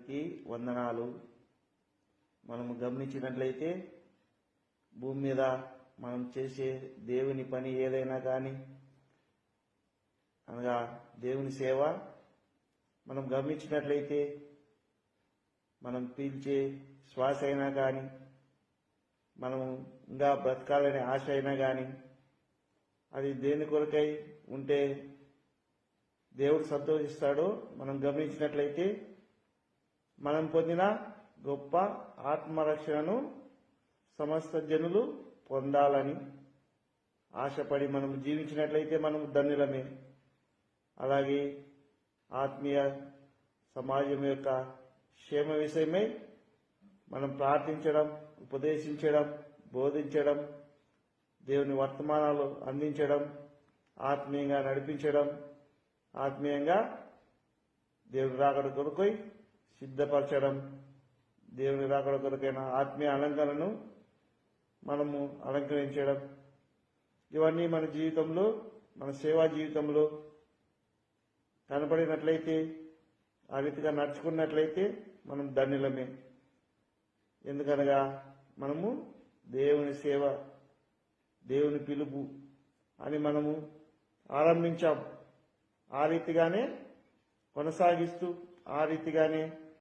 కి వందనాలు. మనము గమనించినట్లయితే భూమి మీద మనం చేసే దేవుని పని ఏదైనా కానీ అనగా దేవుని సేవ మనం గమనించినట్లయితే మనం పీల్చే శ్వాస అయినా కానీ మనము ఇంకా బ్రతకాలనే ఆశ అయినా కానీ అది దేని కొరకై ఉంటే దేవుడు సంతోషిస్తాడో మనం గమనించినట్లయితే మనం పొందిన గొప్ప ఆత్మరక్షణను సమస్త జనులు పొందాలని ఆశపడి మనం జీవించినట్లయితే మనం ధన్యులమే. అలాగే ఆత్మీయ సమాజం యొక్క క్షేమ విషయమై మనం ప్రార్థించడం, ఉపదేశించడం, బోధించడం, దేవుని వర్తమానాలు అందించడం, ఆత్మీయంగా నడిపించడం, ఆత్మీయంగా దేవుని రాకడ కొరకై సిద్ధపరచడం, దేవుని రాకడ కొరకైన ఆత్మీయ అలంకరణను మనము అలంకరించడం, ఇవన్నీ మన జీవితంలో, మన సేవా జీవితంలో కనపడినట్లయితే, ఆ రీతిగా నడుచుకున్నట్లయితే మనం ధన్యులమే. ఎందుకనగా మనము దేవుని సేవ, దేవుని పిలుపు అని మనము ఆరంభించాం. ఆ రీతిగానే కొనసాగిస్తూ, ఆ రీతిగానే